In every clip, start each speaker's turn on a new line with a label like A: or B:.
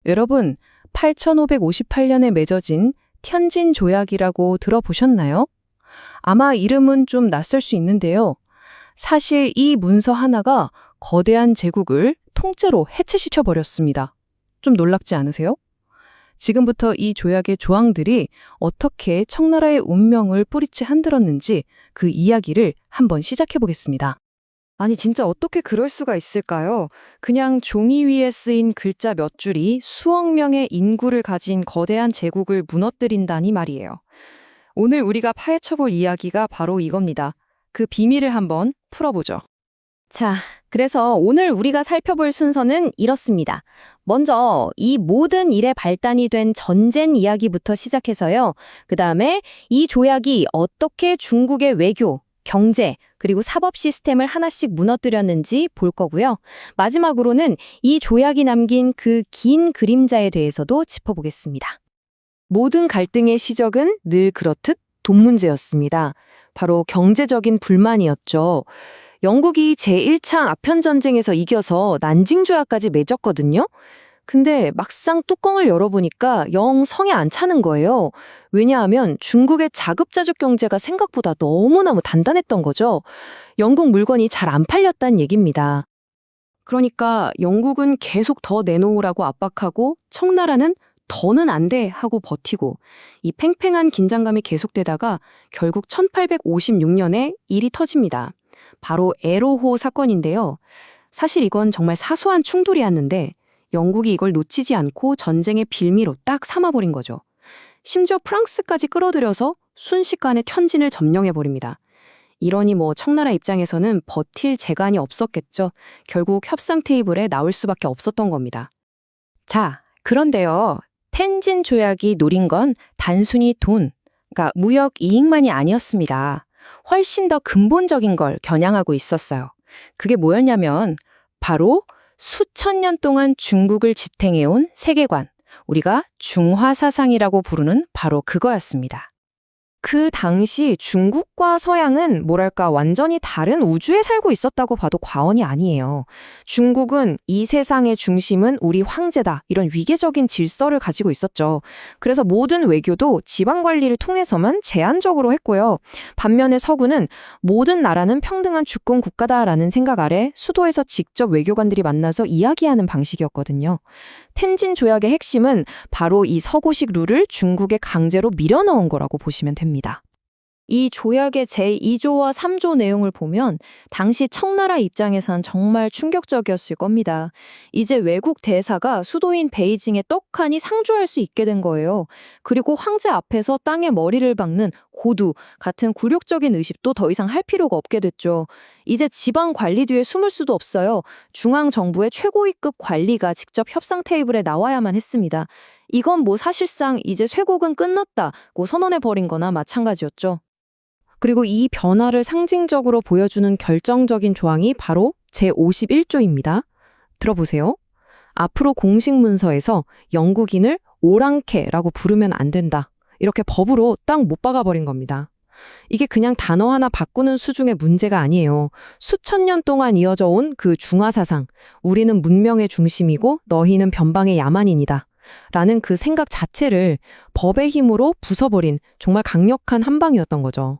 A: 여러분, 8558년에 맺어진 텐진 조약이라고 들어보셨나요? 아마 이름은 좀 낯설 수 있는데요. 사실 이 문서 하나가 거대한 제국을 통째로 해체시켜 버렸습니다. 좀 놀랍지 않으세요? 지금부터 이 조약의 조항들이 어떻게 청나라의 운명을 뿌리째 흔들었는지 그 이야기를 한번 시작해 보겠습니다.
B: 아니, 진짜 어떻게 그럴 수가 있을까요? 그냥 종이 위에 쓰인 글자 몇 줄이 수억 명의 인구를 가진 거대한 제국을 무너뜨린다니 말이에요. 오늘 우리가 파헤쳐볼 이야기가 바로 이겁니다. 그 비밀을 한번 풀어보죠.
C: 자, 그래서 오늘 우리가 살펴볼 순서는 이렇습니다. 먼저 이 모든 일의 발단이 된 전쟁 이야기부터 시작해서요. 그다음에 이 조약이 어떻게 중국의 외교, 경제, 그리고 사법 시스템을 하나씩 무너뜨렸는지 볼 거고요. 마지막으로는 이 조약이 남긴 그 긴 그림자에 대해서도 짚어보겠습니다.
B: 모든 갈등의 시작은 늘 그렇듯 돈 문제였습니다. 바로 경제적인 불만이었죠. 영국이 제1차 아편전쟁에서 이겨서 난징조약까지 맺었거든요. 근데 막상 뚜껑을 열어보니까 영 성에 안 차는 거예요. 왜냐하면 중국의 자급자족 경제가 생각보다 너무너무 단단했던 거죠. 영국 물건이 잘 안 팔렸다는 얘기입니다. 그러니까 영국은 계속 더 내놓으라고 압박하고 청나라는 더는 안 돼 하고 버티고 이 팽팽한 긴장감이 계속되다가 결국 1856년에 일이 터집니다. 바로 에로호 사건인데요. 사실 이건 정말 사소한 충돌이었는데 영국이 이걸 놓치지 않고 전쟁의 빌미로 딱 삼아버린 거죠. 심지어 프랑스까지 끌어들여서 순식간에 텐진을 점령해버립니다. 이러니 청나라 입장에서는 버틸 재간이 없었겠죠. 결국 협상 테이블에 나올 수밖에 없었던 겁니다.
A: 자, 그런데요. 텐진 조약이 노린 건 단순히 돈, 그러니까 무역 이익만이 아니었습니다. 훨씬 더 근본적인 걸 겨냥하고 있었어요. 그게 뭐였냐면 바로 수천 년 동안 중국을 지탱해온 세계관, 우리가 중화사상이라고 부르는 바로 그거였습니다.
B: 그 당시 중국과 서양은 뭐랄까 완전히 다른 우주에 살고 있었다고 봐도 과언이 아니에요. 중국은 이 세상의 중심은 우리 황제다, 이런 위계적인 질서를 가지고 있었죠. 그래서 모든 외교도 지방 관리를 통해서만 제한적으로 했고요. 반면에 서구는 모든 나라는 평등한 주권 국가다라는 생각 아래 수도에서 직접 외교관들이 만나서 이야기하는 방식이었거든요. 텐진 조약의 핵심은 바로 이 서구식 룰을 중국에 강제로 밀어넣은 거라고 보시면 됩니다.
C: 이 조약의 제2조와 3조 내용을 보면 당시 청나라 입장에선 정말 충격적이었을 겁니다. 이제 외국 대사가 수도인 베이징에 떡하니 상주할 수 있게 된 거예요. 그리고 황제 앞에서 땅에 머리를 박는 고두 같은 굴욕적인 의식도 더 이상 할 필요가 없게 됐죠. 이제 지방 관리 뒤에 숨을 수도 없어요. 중앙정부의 최고위급 관리가 직접 협상 테이블에 나와야만 했습니다. 이건 사실상 이제 쇄국은 끝났다고 선언해버린 거나 마찬가지였죠.
B: 그리고 이 변화를 상징적으로 보여주는 결정적인 조항이 바로 제51조입니다. 들어보세요. 앞으로 공식 문서에서 영국인을 오랑캐라고 부르면 안 된다. 이렇게 법으로 딱 못 박아버린 겁니다. 이게 그냥 단어 하나 바꾸는 수준의 문제가 아니에요. 수천 년 동안 이어져 온 그 중화사상, 우리는 문명의 중심이고 너희는 변방의 야만인이다. 라는 그 생각 자체를 법의 힘으로 부숴버린 정말 강력한 한방이었던 거죠.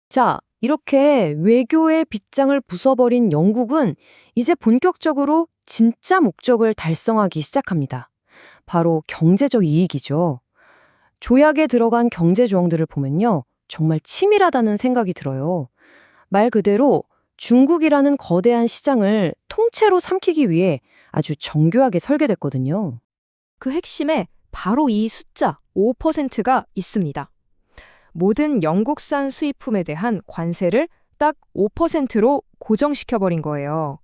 B: 자, 이렇게 외교의 빗장을 부숴버린 영국은 이제 본격적으로 진짜 목적을 달성하기 시작합니다. 바로 경제적 이익이죠. 조약에 들어간 경제 조항들을 보면요. 정말 치밀하다는 생각이 들어요. 말 그대로 중국이라는 거대한 시장을 통째로 삼키기 위해 아주 정교하게 설계됐거든요.
C: 그 핵심에 바로 이 숫자 5%가 있습니다. 모든 영국산 수입품에 대한 관세를 딱 5%로 고정시켜버린 거예요.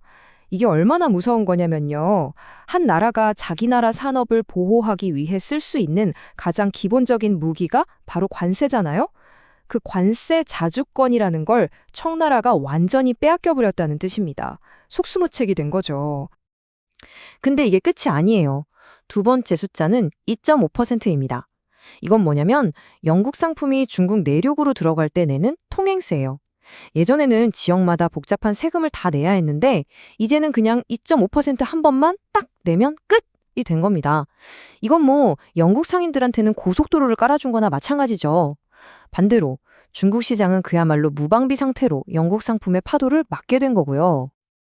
C: 이게 얼마나 무서운 거냐면요. 한 나라가 자기 나라 산업을 보호하기 위해 쓸 수 있는 가장 기본적인 무기가 바로 관세잖아요. 그 관세 자주권이라는 걸 청나라가 완전히 빼앗겨버렸다는 뜻입니다. 속수무책이 된 거죠.
B: 근데 이게 끝이 아니에요. 두 번째 숫자는 2.5%입니다. 이건 뭐냐면 영국 상품이 중국 내륙으로 들어갈 때 내는 통행세예요. 예전에는 지역마다 복잡한 세금을 다 내야 했는데 이제는 그냥 2.5% 한 번만 딱 내면 끝! 된 겁니다. 이건 뭐 영국 상인들한테는 고속도로를 깔아준 거나 마찬가지죠. 반대로 중국 시장은 그야말로 무방비 상태로 영국 상품의 파도를 막게 된 거고요.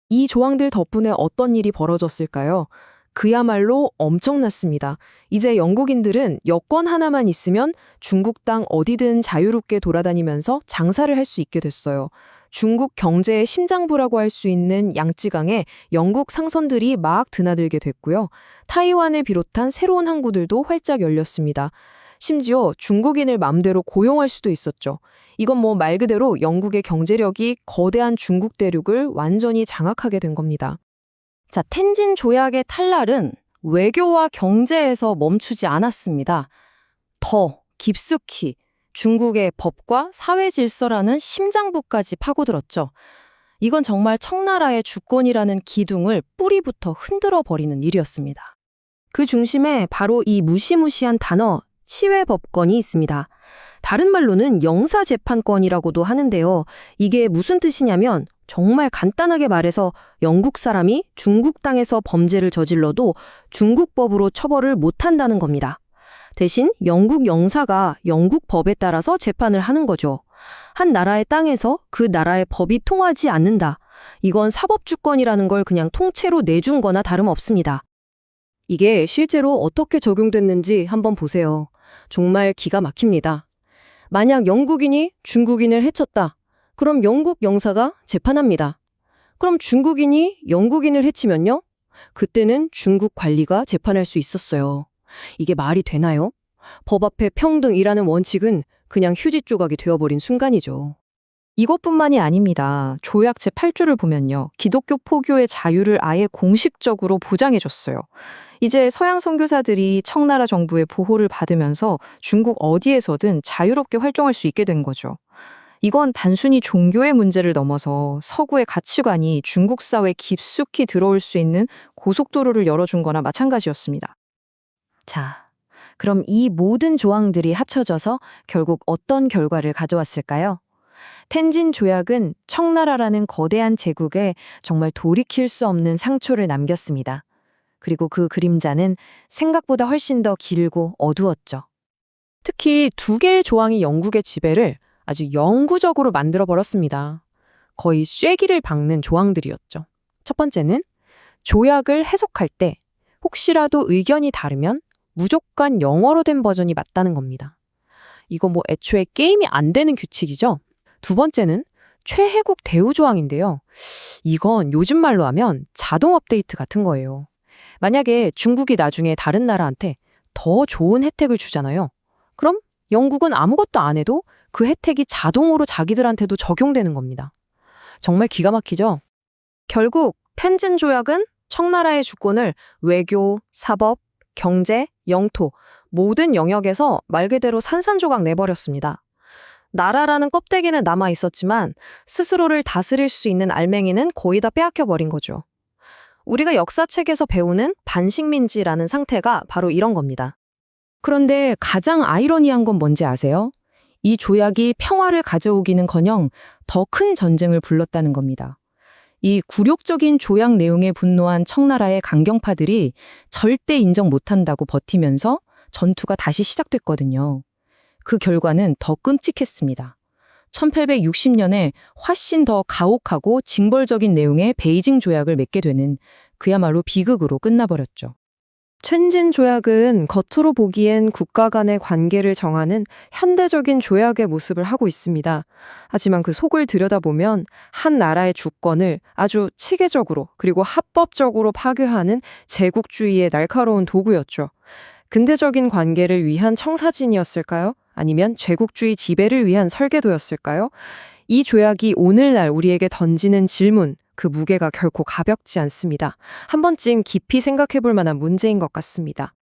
B: 이 조항들 덕분에 어떤 일이 벌어졌을까요? 그야말로 엄청났습니다. 이제 영국인들은 여권 하나만 있으면 중국 땅 어디든 자유롭게 돌아다니면서 장사를 할 수 있게 됐어요. 중국 경제의 심장부라고 할 수 있는 양쯔강에 영국 상선들이 막 드나들게 됐고요. 타이완을 비롯한 새로운 항구들도 활짝 열렸습니다. 심지어 중국인을 맘대로 고용할 수도 있었죠. 이건 뭐 말 그대로 영국의 경제력이 거대한 중국 대륙을 완전히 장악하게 된 겁니다.
C: 자, 텐진 조약의 탈날은 외교와 경제에서 멈추지 않았습니다. 더 깊숙이 중국의 법과 사회 질서라는 심장부까지 파고들었죠. 이건 정말 청나라의 주권이라는 기둥을 뿌리부터 흔들어 버리는 일이었습니다. 그 중심에 바로 이 무시무시한 단어 치외법권이 있습니다. 다른 말로는 영사재판권이라고도 하는데요. 이게 무슨 뜻이냐면 정말 간단하게 말해서 영국 사람이 중국 땅에서 범죄를 저질러도 중국 법으로 처벌을 못한다는 겁니다. 대신 영국 영사가 영국 법에 따라서 재판을 하는 거죠. 한 나라의 땅에서 그 나라의 법이 통하지 않는다. 이건 사법주권이라는 걸 그냥 통째로 내준 거나 다름없습니다. 이게 실제로 어떻게 적용됐는지 한번 보세요. 정말 기가 막힙니다. 만약 영국인이 중국인을 해쳤다. 그럼 영국 영사가 재판합니다. 그럼 중국인이 영국인을 해치면요? 그때는 중국 관리가 재판할 수 있었어요. 이게 말이 되나요? 법 앞에 평등이라는 원칙은 그냥 휴지 조각이 되어버린 순간이죠. 이것뿐만이 아닙니다. 조약 제8조를 보면요. 기독교 포교의 자유를 아예 공식적으로 보장해줬어요. 이제 서양 선교사들이 청나라 정부의 보호를 받으면서 중국 어디에서든 자유롭게 활동할 수 있게 된 거죠. 이건 단순히 종교의 문제를 넘어서 서구의 가치관이 중국 사회에 깊숙이 들어올 수 있는 고속도로를 열어준 거나 마찬가지였습니다. 자, 그럼 이 모든 조항들이 합쳐져서 결국 어떤 결과를 가져왔을까요? 텐진 조약은 청나라라는 거대한 제국에 정말 돌이킬 수 없는 상처를 남겼습니다. 그리고 그 그림자는 생각보다 훨씬 더 길고 어두웠죠. 특히 두 개의 조항이 영국의 지배를 아주 영구적으로 만들어버렸습니다. 거의 쐐기를 박는 조항들이었죠. 첫 번째는 조약을 해석할 때 혹시라도 의견이 다르면 무조건 영어로 된 버전이 맞다는 겁니다. 이거 뭐 애초에 게임이 안 되는 규칙이죠. 두 번째는 최혜국 대우 조항인데요. 이건 요즘 말로 하면 자동 업데이트 같은 거예요. 만약에 중국이 나중에 다른 나라한테 더 좋은 혜택을 주잖아요. 그럼 영국은 아무것도 안 해도 그 혜택이 자동으로 자기들한테도 적용되는 겁니다. 정말 기가 막히죠? 결국 텐진 조약은 청나라의 주권을 외교, 사법, 경제, 영토 모든 영역에서 말 그대로 산산조각 내버렸습니다. 나라라는 껍데기는 남아 있었지만 스스로를 다스릴 수 있는 알맹이는 거의 다 빼앗겨버린 거죠. 우리가 역사책에서 배우는 반식민지라는 상태가 바로 이런 겁니다. 그런데 가장 아이러니한 건 뭔지 아세요? 이 조약이 평화를 가져오기는커녕 더 큰 전쟁을 불렀다는 겁니다. 이 굴욕적인 조약 내용에 분노한 청나라의 강경파들이 절대 인정 못한다고 버티면서 전투가 다시 시작됐거든요. 그 결과는 더 끔찍했습니다. 1860년에 훨씬 더 가혹하고 징벌적인 내용의 베이징 조약을 맺게 되는 그야말로 비극으로 끝나버렸죠. 텐진 조약은 겉으로 보기엔 국가 간의 관계를 정하는 현대적인 조약의 모습을 하고 있습니다. 하지만 그 속을 들여다보면 한 나라의 주권을 아주 체계적으로 그리고 합법적으로 파괴하는 제국주의의 날카로운 도구였죠. 근대적인 관계를 위한 청사진이었을까요? 아니면 제국주의 지배를 위한 설계도였을까요? 이 조약이 오늘날 우리에게 던지는 질문, 그 무게가 결코 가볍지 않습니다. 한 번쯤 깊이 생각해 볼 만한 문제인 것 같습니다.